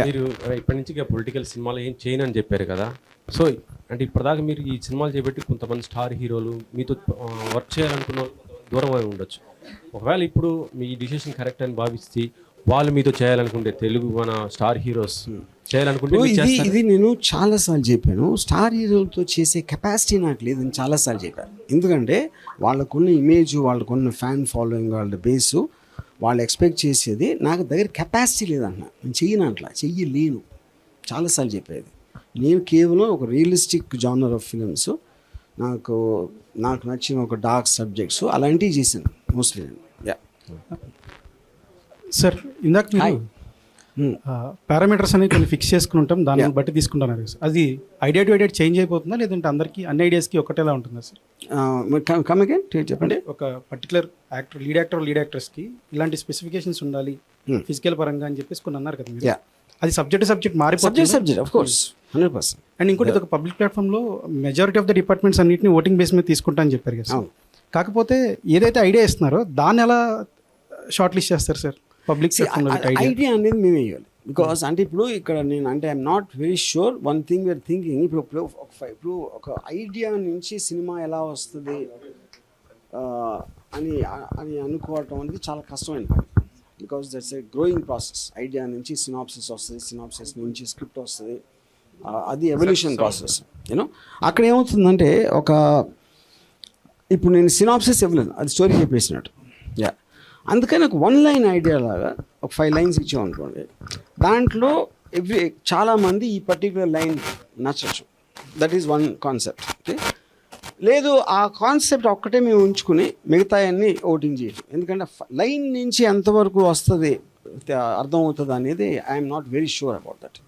మీరు ఇప్పటి నుంచి పొలిటికల్ సినిమాలు ఏం చేయనని చెప్పారు కదా. సో అంటే ఇప్పటిదాకా మీరు ఈ సినిమాలు చేపట్టి కొంతమంది స్టార్ హీరోలు మీతో వర్క్ చేయాలనుకున్న వాళ్ళు దూరం అయి ఉండొచ్చు. ఒకవేళ ఇప్పుడు మీ డిసిషన్ కరెక్ట్ అని భావిస్తే వాళ్ళు మీతో చేయాలనుకుంటే తెలుగు మన స్టార్ హీరోస్ చేయాలనుకుంటే ఇది నేను చాలాసార్లు చెప్పాను. స్టార్ హీరోలతో చేసే కెపాసిటీ నాకు లేదని చాలాసార్లు చెప్పాను. ఎందుకంటే వాళ్ళకున్న ఇమేజ్, వాళ్ళకున్న ఫ్యాన్ ఫాలోయింగ్, వాళ్ళ బేసు, వాళ్ళు ఎక్స్పెక్ట్ చేసేది నాకు దగ్గర కెపాసిటీ లేదన్న. నేను చెయ్యను, అట్లా చెయ్యలేను. చాలాసార్లు చెప్పేది. నేను కేవలం ఒక రియలిస్టిక్ జానర్ ఆఫ్ ఫిలిమ్స్, నాకు నచ్చిన ఒక డార్క్ సబ్జెక్ట్స్ అలాంటివి చేశాను మోస్ట్లీ నేను. సార్ ఇందాక మీరు పారామీటర్స్ అనేవి కొన్ని ఫిక్స్ చేసుకుని ఉంటాం, దాన్ని బట్టి తీసుకుంటున్నారు సార్. అది ఐడియా టు ఐడియా చేంజ్ అయిపోతుందా, లేదంటే అందరికీ అన్ని ఐడియాస్కి ఒకటేలా ఉంటుందా సార్? కమ్ అగైన్ చెప్పండి. ఒక పర్టికులర్ యాక్టర్, లీడ్ యాక్టర్స్కి ఇలాంటి స్పెసిఫికేషన్స్ ఉండాలి ఫిజికల్ పరంగా అని చెప్పేసి కొన్ని అన్నారు కదా మీరు. అది సబ్జెక్ట్ మారిపోతుంది. Subject of course 100%. అండ్ ఇంకోటి ఇది ఒక పబ్లిక్ ప్లాట్ఫామ్లో మెజారిటీ ఆఫ్ ద డిపార్ట్మెంట్స్ అన్నింటినీ ఓటింగ్ బేస్ మీద తీసుకుంటా అని చెప్పారు కదా సార్. కాకపోతే ఏదైతే ఐడియా ఇస్తున్నారో దాన్ని ఎలా షార్ట్ లిస్ట్ చేస్తారు సార్? పబ్లిక్ ఐడియా అనేది మేము వేయాలి. బికాస్ అంటే ఇప్పుడు ఇక్కడ నేను అంటే I'm not very sure. One thing we're thinking, ఇప్పుడు ఒక ఐడియా నుంచి సినిమా ఎలా వస్తుంది అని అనుకోవటం అనేది చాలా కష్టమైన పని. Because that's a growing process. Idea నుంచి సినాప్సిస్ వస్తుంది, సినాప్సిస్ నుంచి స్క్రిప్ట్ వస్తుంది, అది ఎవల్యూషన్ ప్రాసెస్. యూనో అక్కడ ఏమవుతుందంటే ఇప్పుడు నేను సినాప్సిస్ ఇవ్వలేను, అది స్టోరీ చెప్పేసినట్టు. అందుకని నాకు 1 లైన్ ఐడియా లాగా ఒక 5 లైన్స్ ఇచ్చామనుకోండి, దాంట్లో చాలామంది ఈ పర్టికులర్ లైన్ నచ్చచ్చు. That is one concept. Okay, లేదు ఆ కాన్సెప్ట్ ఒక్కటే మేము ఉంచుకుని మిగతా అన్నీ ఓటింగ్ చేయటం. ఎందుకంటే లైన్ నుంచి ఎంతవరకు వస్తుంది, అర్థమవుతుంది అనేది I'm not very sure about that.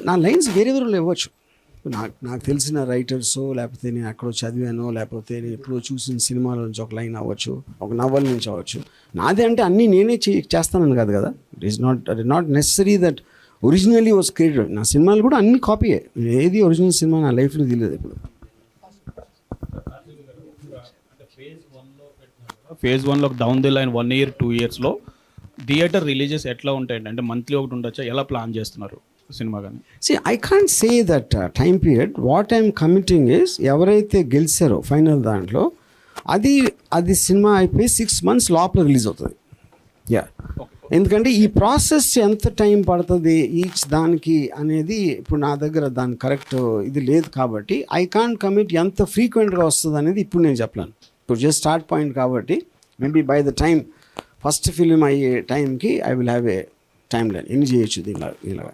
నా లైన్స్ వేరే ఇవ్వచ్చు. నాకు తెలిసిన రైటర్స్, లేకపోతే నేను ఎక్కడో చదివాను, లేకపోతే నేను ఎప్పుడో చూసిన సినిమాల నుంచి ఒక లైన్ అవ్వచ్చు, ఒక నవల్ నుంచి అవ్వచ్చు. నాదే అంటే అన్నీ నేనే చేస్తానని కాదు కదా. It not necessary that originally was created. నా సినిమాలు కూడా అన్ని కాపీయే. ఏది ఒరిజినల్ సినిమా నా లైఫ్లో తెలియదు ఇప్పుడు. ఫేజ్ 1లో డౌన్ ది లైన్ 1 year 2 yearsలో థియేటర్ రిలీజెస్ ఎట్లా ఉంటాయండి? అంటే మంత్లీ ఒకటి ఉండొచ్చా? ఎలా ప్లాన్ చేస్తున్నారు సినిమా కానీ? I can't say that time period. What I'm committing is, ఎవరైతే గెలిచారో ఫైనల్ దాంట్లో అది సినిమా అయిపోయి 6 months లోపల రిలీజ్ అవుతుంది. ఎందుకంటే ఈ ప్రాసెస్ ఎంత టైం పడుతుంది ఈచ్ దానికి అనేది ఇప్పుడు నా దగ్గర దాని కరెక్ట్ ఇది లేదు. కాబట్టి ఐ కాంట్ కమిట్ ఎంత ఫ్రీక్వెంట్గా వస్తుంది అనేది ఇప్పుడు నేను చెప్పలేను. ఇప్పుడు జస్ట్ స్టార్ట్ పాయింట్ కాబట్టి maybe by the time first film అయ్యే టైంకి I will have a time line. ఎన్ని చేయొచ్చు దీనిలాగా.